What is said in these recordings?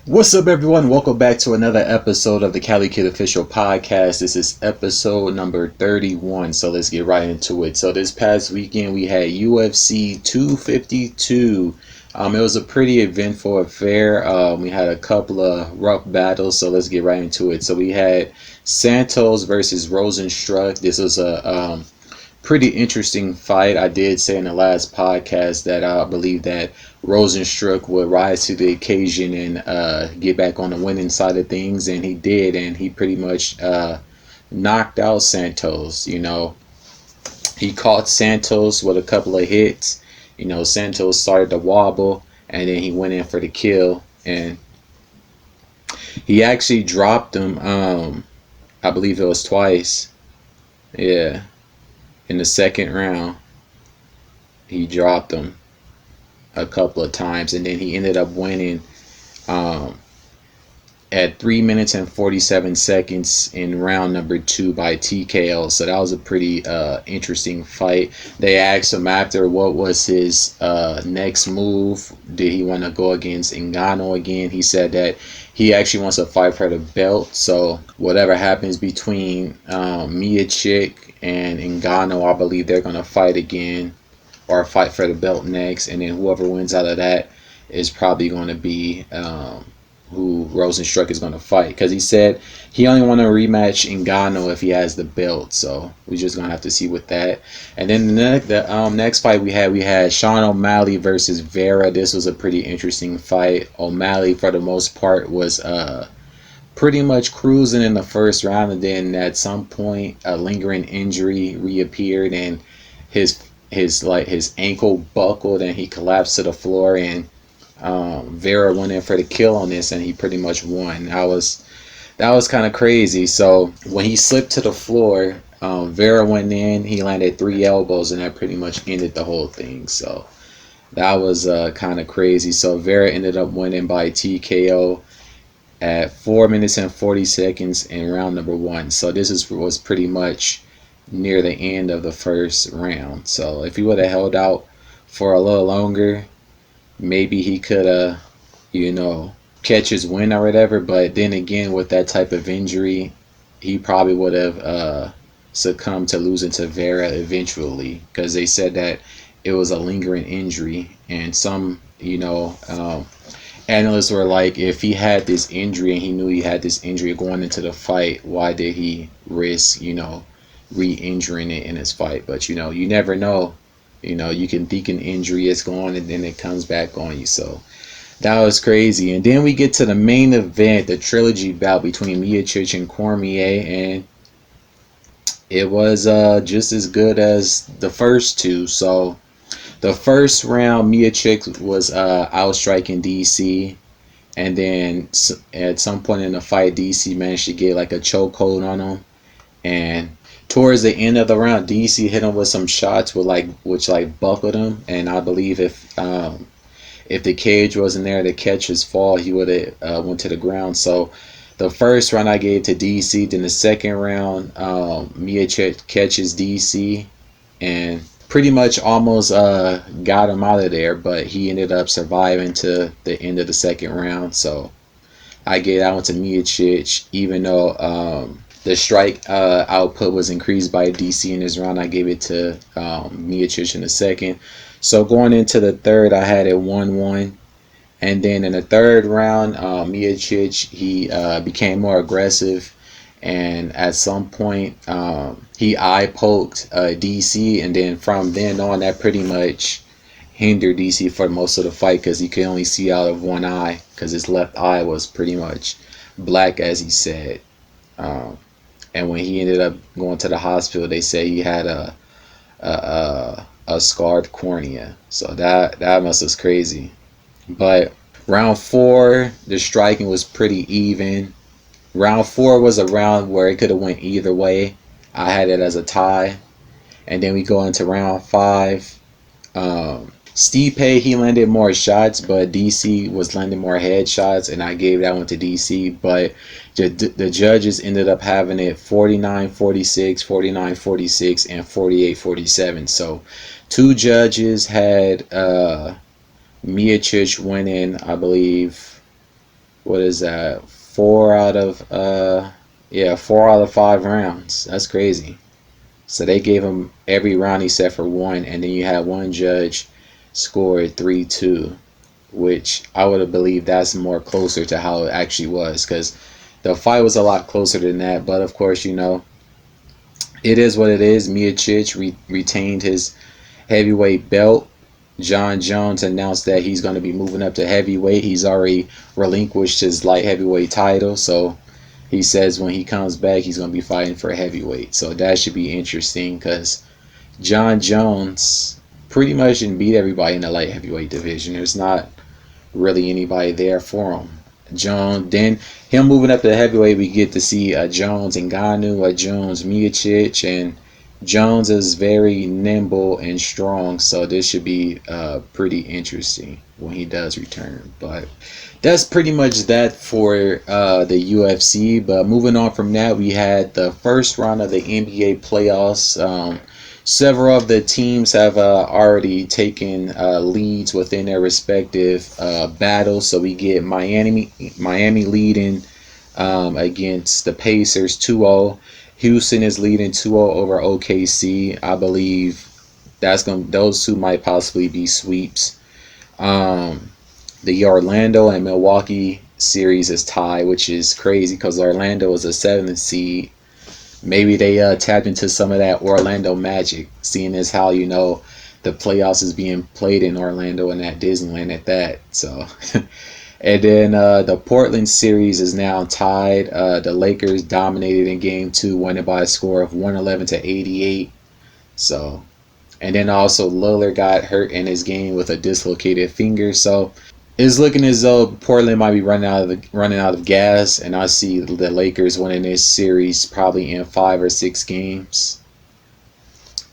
What's up, everyone? Welcome back to another episode of the CaliKidOfficial Podcast. This is episode number 31, so let's get right into it. So this past weekend we had UFC 252. It was a pretty eventful affair. We had a couple of rough battles, so let's get right into it. So we had Santos versus Rosenstruck. This was a pretty interesting fight. I did say in the last podcast that I believe that Rosenstruck would rise to the occasion and get back on the winning side of things, and he did, and he pretty much knocked out Santos. He caught Santos with a couple of hits. Santos started to wobble, and then he went in for the kill, and he actually dropped him. I believe it was twice. Yeah. In the second round, he dropped him a couple of times, and then he ended up winning at 3 minutes and 47 seconds in round number 2 by TKO. So that was a pretty interesting fight. They asked him after what was his next move. Did he want to go against Ngannou again? He said that he actually wants to fight for the belt. So whatever happens between miocic and Ngannou, I believe they're going to fight again or fight for the belt next. And then whoever wins out of that is probably going to be who Rosenstruck is going to fight, because he said he only want to rematch Ngannou if he has the belt. So we're just going to have to see with that. And then the next fight we had Sean O'Malley versus Vera. This was a pretty interesting fight. O'Malley, for the most part, was pretty much cruising in the first round, and then at some point a lingering injury reappeared, and his ankle buckled and he collapsed to the floor, and Vera went in for the kill on this, and he pretty much won. That was kind of crazy. So when he slipped to the floor, Vera went in, he landed 3 elbows, and that pretty much ended the whole thing. So that was kind of crazy. So Vera ended up winning by TKO at 4 minutes and 40 seconds in round number 1. So this was pretty much near the end of the first round. So if he would have held out for a little longer, maybe he could catch his win or whatever. But then again, with that type of injury, he probably would have succumbed to losing to Vera eventually, because they said that it was a lingering injury. And some analysts were like, if he had this injury and he knew he had this injury going into the fight, why did he risk re-injuring it in his fight? But you never know. You can think an injury is gone and then it comes back on you. So that was crazy. And then we get to the main event, the trilogy bout between miocic and Cormier, and it was just as good as the first two. So the first round, miocic was outstriking DC, and then at some point in the fight, DC managed to get like a chokehold on him, and towards the end of the round, DC hit him with some shots which buckled him, and I believe if the cage wasn't there to catch his fall, he would have went to the ground. So the first round I gave to DC. Then the second round, miocic catches DC and pretty much almost got him out of there, but he ended up surviving to the end of the second round. So I gave that one to miocic, even though the strike output was increased by DC in this round. I gave it to miocic in the second. So going into the third, I had it 1-1. And then in the third round, miocic, he became more aggressive. And at some point, he eye poked DC. And then from then on, that pretty much hindered DC for most of the fight, because he could only see out of one eye, because his left eye was pretty much black, as he said. And when he ended up going to the hospital, they say he had a scarred cornea. So that must was crazy. But round 4, the striking was pretty even. Round 4 was a round where it could have went either way. I had it as a tie. And then we go into round 5. Stipe, he landed more shots, but DC was landing more headshots, and I gave that one to DC. But the judges ended up having it 49-46, 49-46, and 48-47. So 2 judges had miocic winning, I believe, what is that? 4 out of 5 rounds. That's crazy. So they gave him every round except for one, and then you had one judge scored 3-2, which I would have believed that's more closer to how it actually was, because the fight was a lot closer than that. But of course, it is what it is. Miocic retained his heavyweight belt. John Jones announced that he's going to be moving up to heavyweight. He's already relinquished his light heavyweight title, so he says when he comes back, he's going to be fighting for heavyweight. So that should be interesting, because John Jones pretty much didn't beat everybody in the light heavyweight division. There's not really anybody there for him. Jones, then him moving up to heavyweight, we get to see a Jones Ngannou, a Jones Miocic, and Jones is very nimble and strong, so this should be pretty interesting when he does return. But that's pretty much that for the UFC. But moving on from that, we had the first round of the NBA playoffs. Several of the teams have already taken leads within their respective battles. So we get Miami leading against the Pacers 2-0. Houston is leading 2-0 over OKC. I believe those two might possibly be sweeps. The Orlando and Milwaukee series is tied, which is crazy because Orlando is a 7th seed. Maybe they tapped into some of that Orlando magic, seeing as how the playoffs is being played in Orlando and at Disneyland at that. So, and then the Portland series is now tied. The Lakers dominated in Game 2, winning by a score of 111-88. So, and then also Lillard got hurt in his game with a dislocated finger. So it's looking as though Portland might be running out of gas, and I see the Lakers winning this series probably in 5 or 6 games,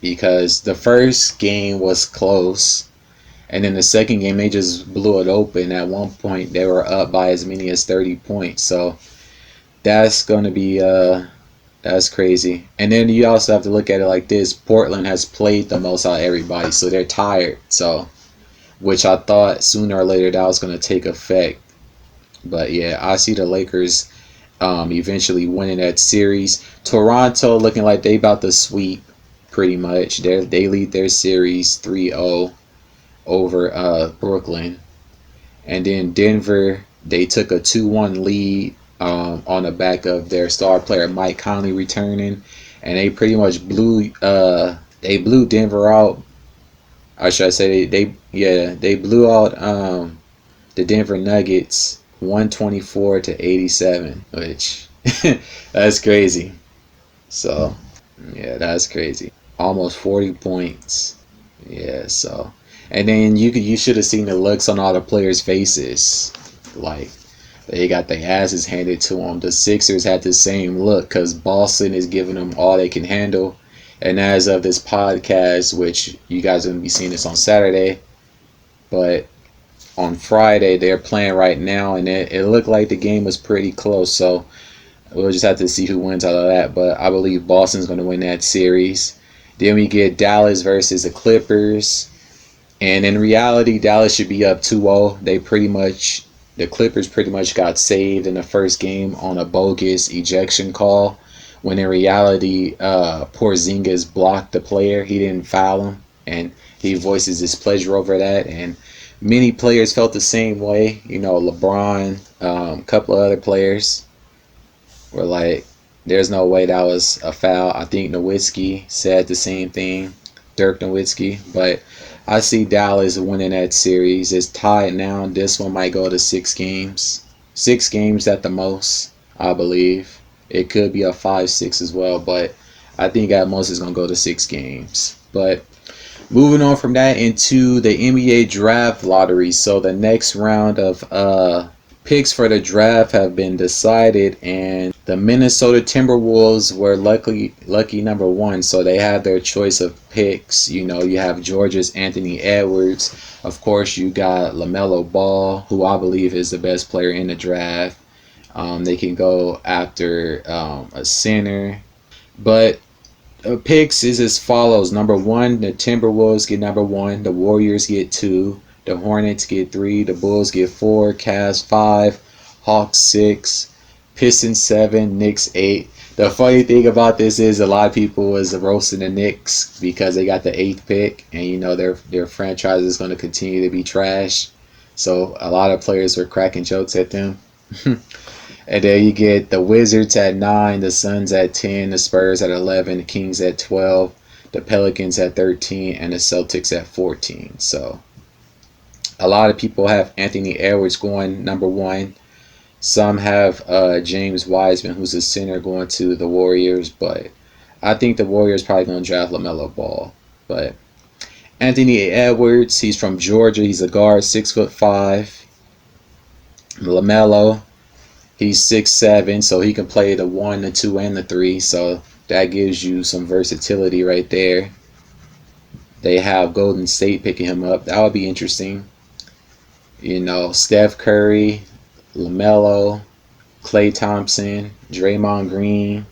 because the first game was close, and then the second game they just blew it open. At one point they were up by as many as 30 points. So that's gonna be that's crazy. And then you also have to look at it like this: Portland has played the most out of everybody, so they're tired. So, which I thought sooner or later that was going to take effect. But yeah, I see the Lakers eventually winning that series. Toronto looking like they about to sweep pretty much. They lead their series 3-0 over Brooklyn. And then Denver, they took a 2-1 lead on the back of their star player Mike Conley returning. And they pretty much blew Denver out. Or should I say they blew out the Denver Nuggets 124-87, which that's crazy. So yeah, that's crazy. Almost 40 points. Yeah, so and then you should have seen the looks on all the players' faces. Like they got their asses handed to them. The Sixers had the same look because Boston is giving them all they can handle. And as of this podcast, which you guys are going to be seeing this on Saturday, but on Friday they're playing right now, and it looked like the game was pretty close. So we'll just have to see who wins out of that. But I believe Boston's going to win that series. Then we get Dallas versus the Clippers. And in reality, Dallas should be up 2-0. The Clippers pretty much got saved in the first game on a bogus ejection call, when in reality, Porzingis blocked the player. He didn't foul him, and he voices his pleasure over that. And many players felt the same way. LeBron, a couple of other players were like, there's no way that was a foul. I think Nowitzki said the same thing, Dirk Nowitzki. But I see Dallas winning that series. It's tied now. This one might go to 6 games. 6 games at the most, I believe. It could be a 5-6 as well, but I think at most it's going to go to 6 games. But moving on from that into the NBA draft lottery. So the next round of picks for the draft have been decided, and the Minnesota Timberwolves were lucky number 1. So they had their choice of picks. You have Georgia's Anthony Edwards. Of course, you got LaMelo Ball, who I believe is the best player in the draft. They can go after a center. But picks is as follows. Number 1, the Timberwolves get number 1. The Warriors get 2. The Hornets get 3. The Bulls get 4. Cavs 5. Hawks 6, Pistons 7, Knicks 8. The funny thing about this is a lot of people was roasting the Knicks because they got the 8th pick, and you know their franchise is going to continue to be trash. So a lot of players were cracking jokes at them. And then you get the Wizards at 9, the Suns at 10, the Spurs at 11, the Kings at 12, the Pelicans at 13, and the Celtics at 14. So a lot of people have Anthony Edwards going number 1. Some have James Wiseman, who's a center, going to the Warriors, but I think the Warriors probably going to draft LaMelo Ball. But Anthony Edwards, he's from Georgia. He's a guard, 6'5". LaMelo, he's 6'7", so he can play the 1, the 2, and the 3. So that gives you some versatility right there. They have Golden State picking him up. That would be interesting. You know, Steph Curry, LaMelo, Klay Thompson, Draymond Green,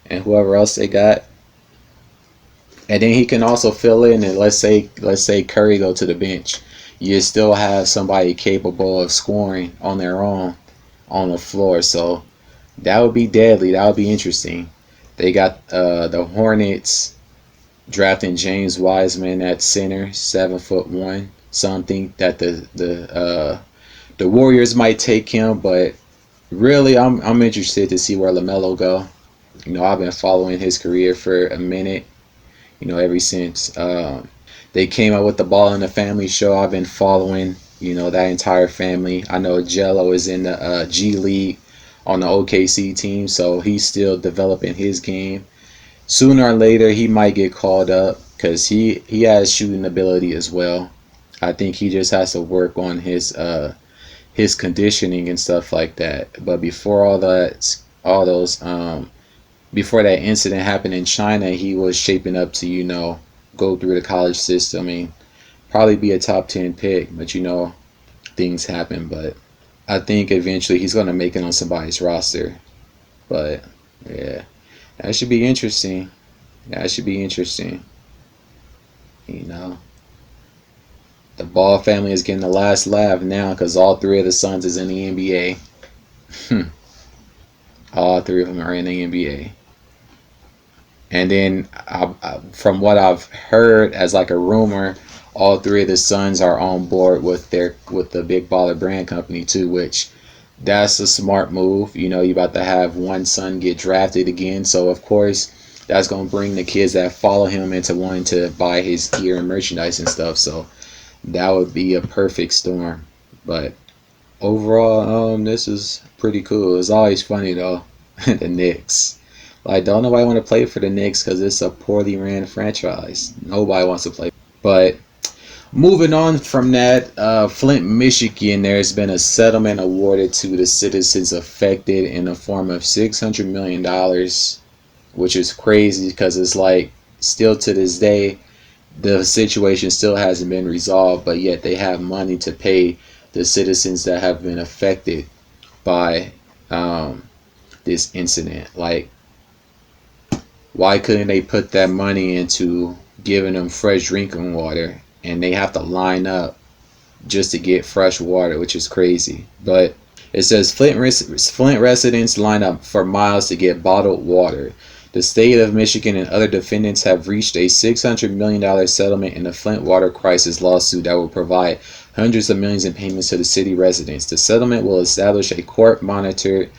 and whoever else they got. And then he can also fill in, and let's say Curry go to the bench. You still have somebody capable of scoring on their own on the floor. So that would be deadly. That would be interesting. They got the Hornets drafting James Wiseman at center, 7'1". Some think that the Warriors might take him, but really I'm interested to see where LaMelo go. You know, I've been following his career for a minute. You know, ever since they came out with the Ball in the Family show, I've been following, you know, that entire family. I know Jello is in the G League on the OKC team, so he's still developing his game. Sooner or later, he might get called up because he has shooting ability as well. I think he just has to work on his conditioning and stuff like that. But before before that incident happened in China, he was shaping up to, you know, go through the college system and probably be a top 10 pick. But, you know, things happen. But I think eventually he's going to make it on somebody's roster. But, yeah, that should be interesting. That should be interesting. You know, the Ball family is getting the last laugh now because all 3 of the sons is in the NBA. All 3 of them are in the NBA. And then from what I've heard as like a rumor, all 3 of the sons are on board with the Big Baller Brand Company too, which that's a smart move. You know, you about to have one son get drafted again, so of course that's gonna bring the kids that follow him into wanting to buy his gear and merchandise and stuff. So that would be a perfect storm. But overall, this is pretty cool. It's always funny though. The Knicks. Like, don't nobody want to play for the Knicks because it's a poorly ran franchise. Nobody wants to play. But moving on from that, Flint, Michigan, there's been a settlement awarded to the citizens affected in the form of $600 million, which is crazy because it's like still to this day, the situation still hasn't been resolved, but yet they have money to pay the citizens that have been affected by this incident. Like, why couldn't they put that money into giving them fresh drinking water, and they have to line up just to get fresh water, which is crazy. But it says Flint residents line up for miles to get bottled water. The state of Michigan and other defendants have reached a $600 million settlement in the Flint water crisis lawsuit that will provide hundreds of millions in payments to the city residents. The settlement will establish a court-monitored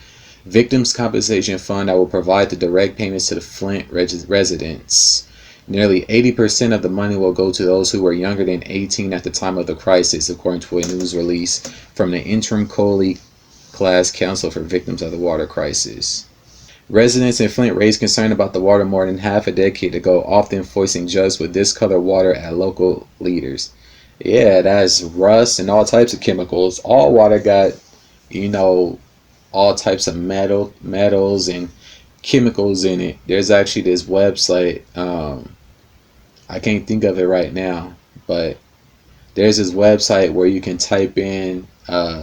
victims' compensation fund that will provide the direct payments to the Flint residents. Nearly 80% of the money will go to those who were younger than 18 at the time of the crisis, according to a news release from the interim Coley Class Council for Victims of the Water Crisis. Residents in Flint raised concern about the water more than half a decade ago, often voicing jugs with discolored water at local leaders. Yeah, that's rust and all types of chemicals. All water got, you know, all types of metals and chemicals in it. There's actually this website, I can't think of it right now, but there's this website where you can type in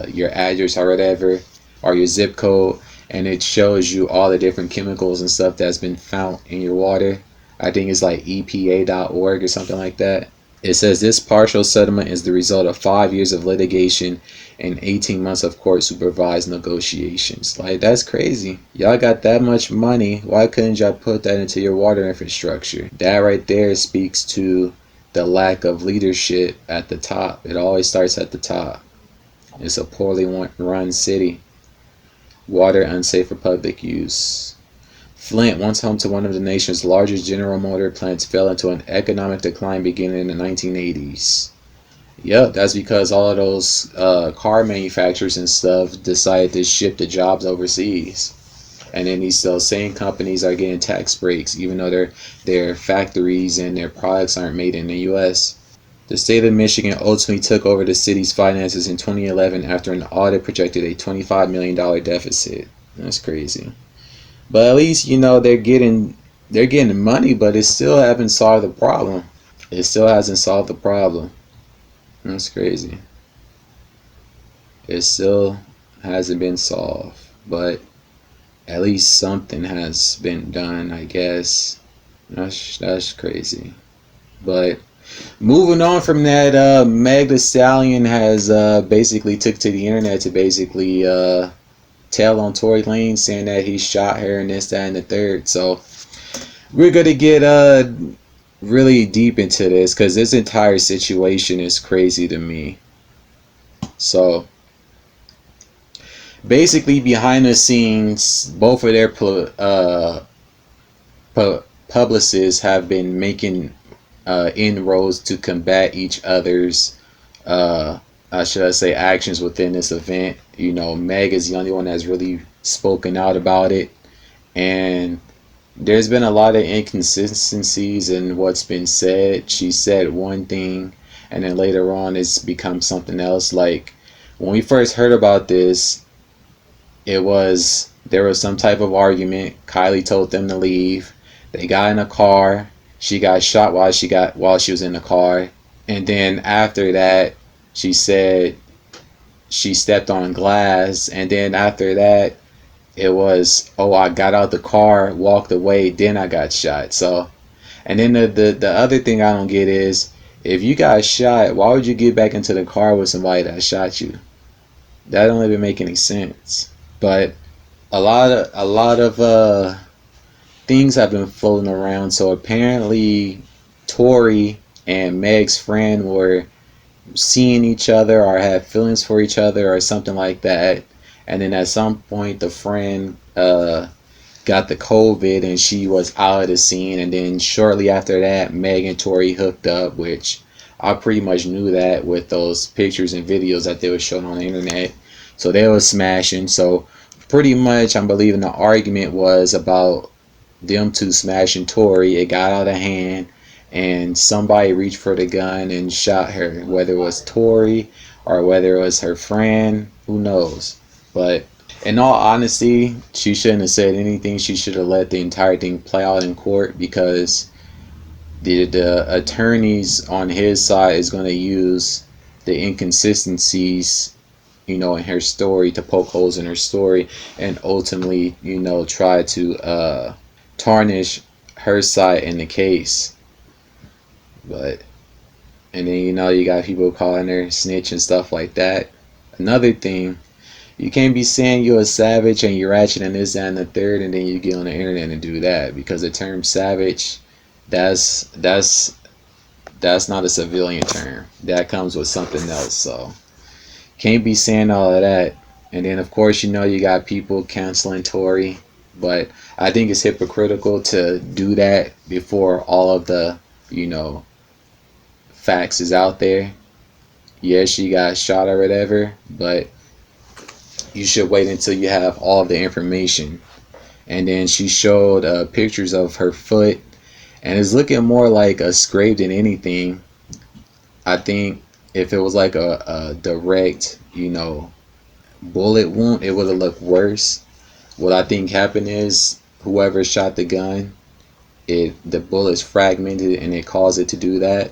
your address or whatever, or your zip code, and it shows you all the different chemicals and stuff that's been found in your water. I think it's like EPA.org or something like that. It says this partial settlement is the result of 5 years of litigation and 18 months of court supervised negotiations. Like, that's crazy. Y'all got that much money. Why couldn't y'all put that into your water infrastructure? That right there speaks to the lack of leadership at the top. It always starts at the top. It's a poorly run city. Water unsafe for public use. Flint, once home to one of the nation's largest General Motor plants, fell into an economic decline beginning in the 1980s. Yep, that's because all of those car manufacturers and stuff decided to ship the jobs overseas. And then those same companies are getting tax breaks, even though their factories and their products aren't made in the U.S. The state of Michigan ultimately took over the city's finances in 2011 after an audit projected a $25 million deficit. That's crazy. But at least, they're getting money, but it still haven't solved the problem. It still hasn't solved the problem. That's crazy. It still hasn't been solved, but at least something has been done, I guess. That's crazy. But moving on from that, Meg Thee Stallion has basically took to the internet to basically tell on Tory Lanez, saying that he shot her and this, that, and the third. So we're gonna get really deep into this because this entire situation is crazy to me. So basically, behind the scenes, both of their publicists have been making inroads to combat each other's should I say actions within this event. Meg is the only one that's really spoken out about it, and there's been a lot of inconsistencies in what's been said. She said one thing, and then later on it's become something else. Like, when we first heard about this, there was some type of argument. Kylie told them to leave. They got in a car. She got shot while she was in the car, and then after that, she said she stepped on glass, and then after that, it was, oh, I got out the car, walked away, then I got shot. So, and then the other thing I don't get is, if you got shot, why would you get back into the car with somebody that shot you? That don't even make any sense. But a lot of things have been floating around. So apparently, Tory and Meg's friend were seeing each other or had feelings for each other or something like that, and then at some point the friend got the COVID and she was out of the scene, and then shortly after that Meg and Tory hooked up, which I pretty much knew that with those pictures and videos that they were showing on the internet. So they were smashing. So pretty much I'm believing the argument was about them two smashing Tory. It got out of hand and somebody reached for the gun and shot her, whether it was Tory or whether it was her friend, who knows. But in all honesty, she shouldn't have said anything. She should have let the entire thing play out in court, because the attorneys on his side is going to use the inconsistencies, in her story, to poke holes in her story, and ultimately, try to tarnish her side in the case. But, and then you got people calling her snitch and stuff like that. Another thing, you can't be saying you're a savage and you're ratchet and this, that, and the third, and then you get on the internet and do that, because the term savage, that's not a civilian term. That comes with something else. So can't be saying all of that. And then of course, you got people canceling Tory, but I think it's hypocritical to do that before all of the facts is out there. Yes, she got shot or whatever, but you should wait until you have all the information. And then she showed pictures of her foot, and it's looking more like a scrape than anything. I think if it was like a direct, bullet wound, it would have looked worse. What I think happened is, whoever shot the gun, the bullet's fragmented and it caused it to do that.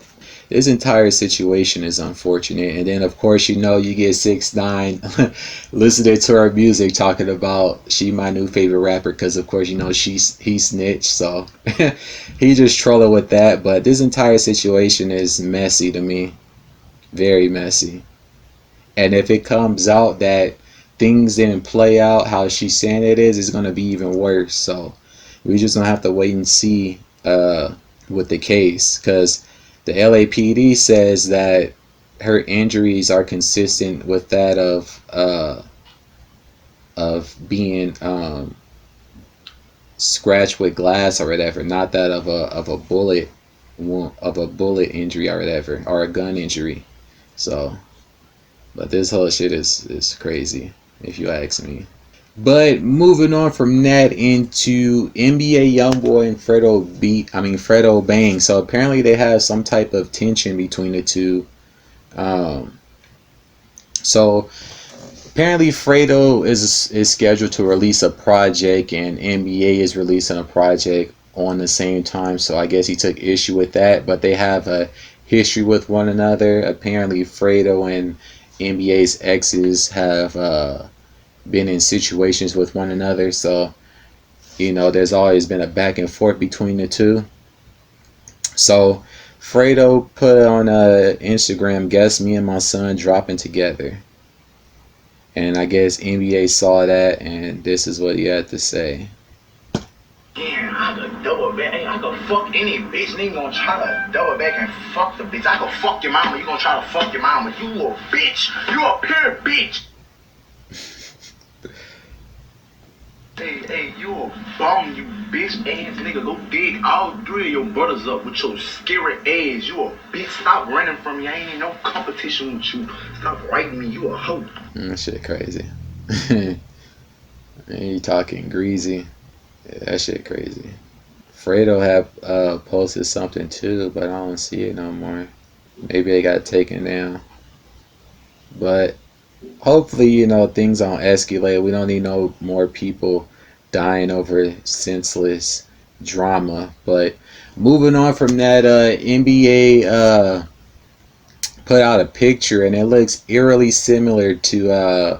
this entire situation is unfortunate. And then of course, you know, you get 6ix9ine listening to her music talking about she my new favorite rapper, because of course, you know, he snitched, so he just trolling with that. But this entire situation is messy to me, very messy. And if it comes out that things didn't play out how she's saying it is, it's gonna be even worse. So we just gonna have to wait and see with the case, because the LAPD says that her injuries are consistent with that of being scratched with glass or whatever, not that of a bullet of a bullet injury or whatever, or a gun injury. So, but this whole shit is crazy, if you ask me. But moving on from that into NBA YoungBoy and Fredo Bang. So apparently they have some type of tension between the two. Um, so apparently Fredo is scheduled to release a project, and NBA is releasing a project on the same time. So I guess he took issue with that. But they have a history with one another. Apparently Fredo and NBA's exes have been in situations with one another, so you know there's always been a back and forth between the two. So Fredo put on Instagram, guess me and my son dropping together, and I guess NBA saw that, and this is what he had to say. Yeah, I could double back. I could fuck any bitch. Nigga gonna try to double back and fuck the bitch. I could fuck your mama. You gonna try to fuck your mama. You a bitch. You a pure bitch. Hey, you a bum, you bitch ass nigga. Go dig all 3 of your brothers up with your scary ass. You a bitch. Stop running from me. I ain't in no competition with you. Stop writing me. You a hoe. That shit crazy. You talking greasy. Yeah, that shit crazy. Fredo had posted something too, but I don't see it no more. Maybe they got taken down. But hopefully, you know, things don't escalate. We don't need no more people dying over senseless drama. But moving on from that, NBA put out a picture, and it looks eerily similar to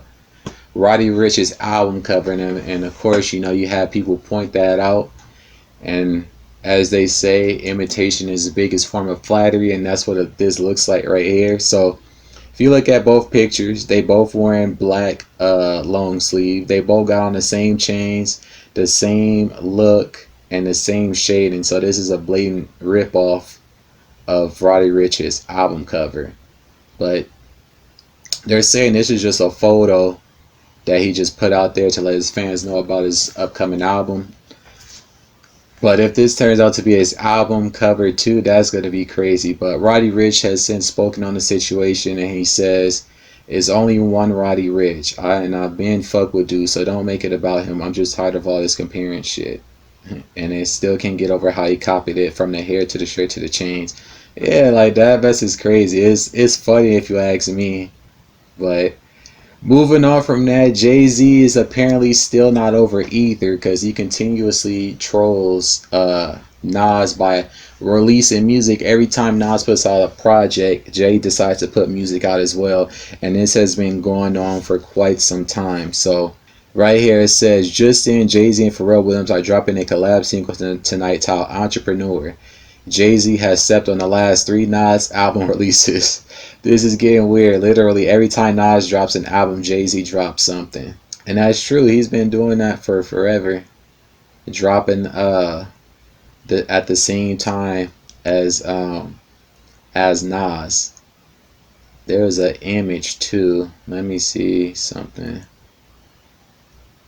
Roddy Ricch's album cover. And of course, you know, you have people point that out. And as they say, imitation is the biggest form of flattery, and that's what this looks like right here. So if you look at both pictures, they both wearing black long sleeve. They both got on the same chains, the same look, and the same shading. So this is a blatant ripoff of Roddy Ricch's album cover. But they're saying this is just a photo that he just put out there to let his fans know about his upcoming album. But if this turns out to be his album cover too, that's going to be crazy. But Roddy Ricch has since spoken on the situation, and he says, it's only one Roddy Ricch. And I've been fuck with dude, so don't make it about him. I'm just tired of all this comparing shit. And they still can't get over how he copied it from the hair to the shirt to the chains. Yeah, like that vest is crazy. It's funny if you ask me. But moving on from that, JayZ is apparently still not over either, because he continuously trolls Nas by releasing music. Every time Nas puts out a project, Jay decides to put music out as well, and this has been going on for quite some time. So right here it says, just in, JayZ and Pharrell Williams are dropping a collab single tonight titled Entrepreneur. JayZ has stepped on the last 3 Nas album releases. This is getting weird. Literally every time Nas drops an album, JayZ drops something. And that's true. He's been doing that for forever. Dropping at the same time as Nas. There's an image too. Let me see something.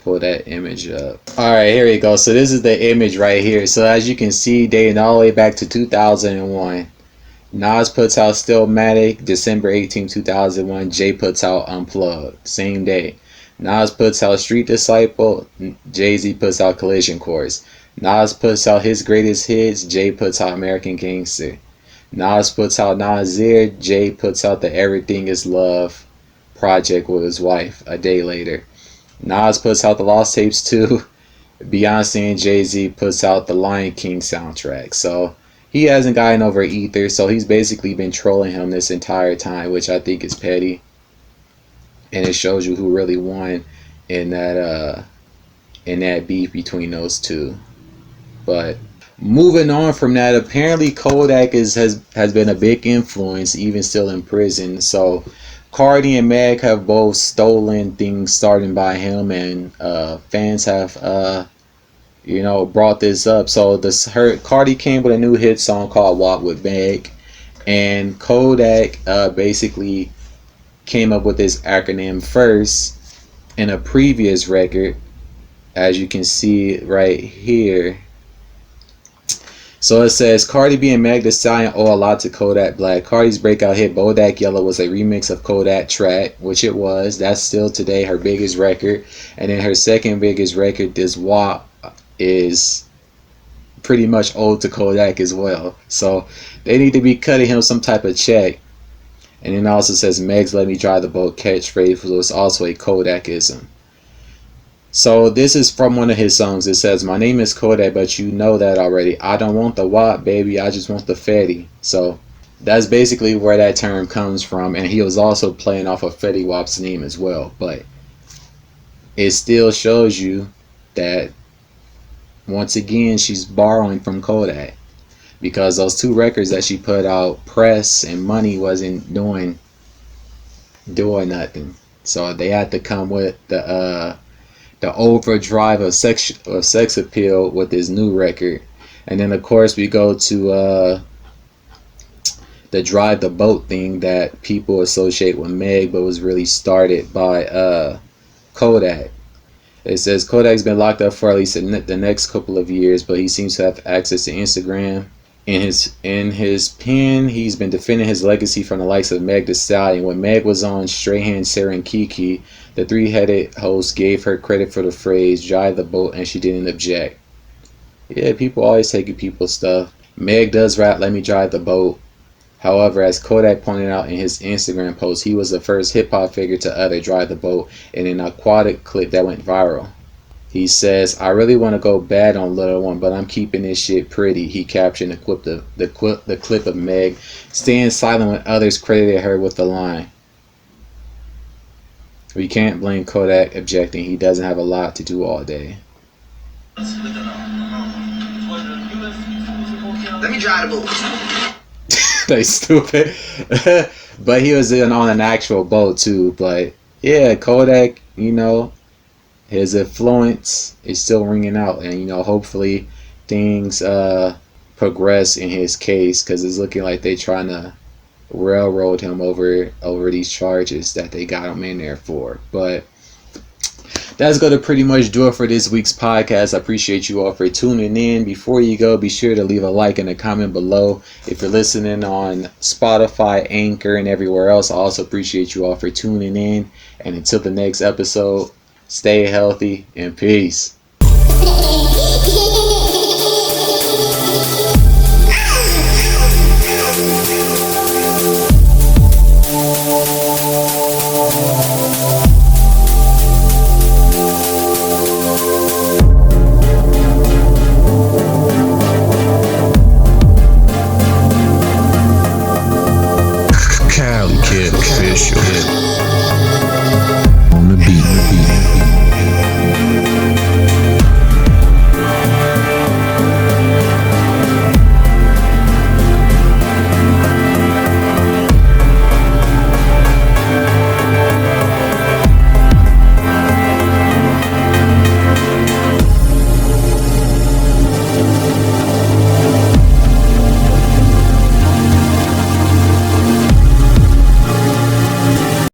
Pull that image up. Alright, here we go. So this is the image right here. So as you can see, dating all the way back to 2001. Nas puts out Stillmatic, December 18, 2001. Jay puts out Unplugged, same day. Nas puts out Street Disciple, JayZ puts out Collision Course. Nas puts out his greatest hits, Jay puts out American Gangster. Nas puts out Nasir, Jay puts out the Everything Is Love project with his wife a day later. Nas puts out the Lost Tapes 2. Beyonce and JayZ puts out the Lion King soundtrack. So he hasn't gotten over Ether, so he's basically been trolling him this entire time, which I think is petty. And it shows you who really won in that beef between those two. But moving on from that, apparently Kodak has been a big influence, even still in prison. So Cardi and Meg have both stolen things starting by him, and fans have brought this up. So Cardi came with a new hit song called "Walk with Meg," and Kodak basically came up with this acronym first in a previous record, as you can see right here. So it says, Cardi B and Meg Thee Stallion owe a lot to Kodak Black. Cardi's breakout hit Bodak Yellow was a remix of Kodak Track, which it was. That's still today her biggest record. And then her second biggest record, this WAP, is pretty much owed to Kodak as well. So they need to be cutting him some type of check. And then it also says, Meg's Let Me Drive the Boat catchphrase was also a Kodakism. So this is from one of his songs. It says, my name is Kodak, but you know that already. I don't want the WAP, baby. I just want the Fetty. So that's basically where that term comes from. And he was also playing off of Fetty Wap's name as well. But it still shows you that, once again, she's borrowing from Kodak. Because those two records that she put out, Press and Money, wasn't doing nothing. So they had to come with the overdrive of sex appeal with this new record. And then of course we go to the Drive the Boat thing that people associate with Meg, but was really started by Kodak. It says Kodak's been locked up for at least the next couple of years, but he seems to have access to Instagram. In his pen, he's been defending his legacy from the likes of Meg Thee Stallion. When Meg was on Strahan, Sarah, and Kiki, the three-headed host gave her credit for the phrase "drive the boat," and she didn't object. Yeah, people always taking people's stuff. Meg does rap "Let Me Drive the Boat." However, as Kodak pointed out in his Instagram post, he was the first hip-hop figure to utter "drive the boat" in an aquatic clip that went viral. He says, I really want to go bad on Little One, but I'm keeping this shit pretty. He captioned the clip of Meg staying silent when others credited her with the line. We can't blame Kodak objecting. He doesn't have a lot to do all day. Let me drive the boat. They stupid. But he was on an actual boat too. But yeah, Kodak, his influence is still ringing out, and hopefully things progress in his case, because it's looking like they're trying to railroad him over these charges that they got him in there for. But that's going to pretty much do it for this week's podcast. I appreciate you all for tuning in. Before you go, be sure to leave a like and a comment below. If you're listening on Spotify, Anchor, and everywhere else, I also appreciate you all for tuning in. And until the next episode, stay healthy and peace.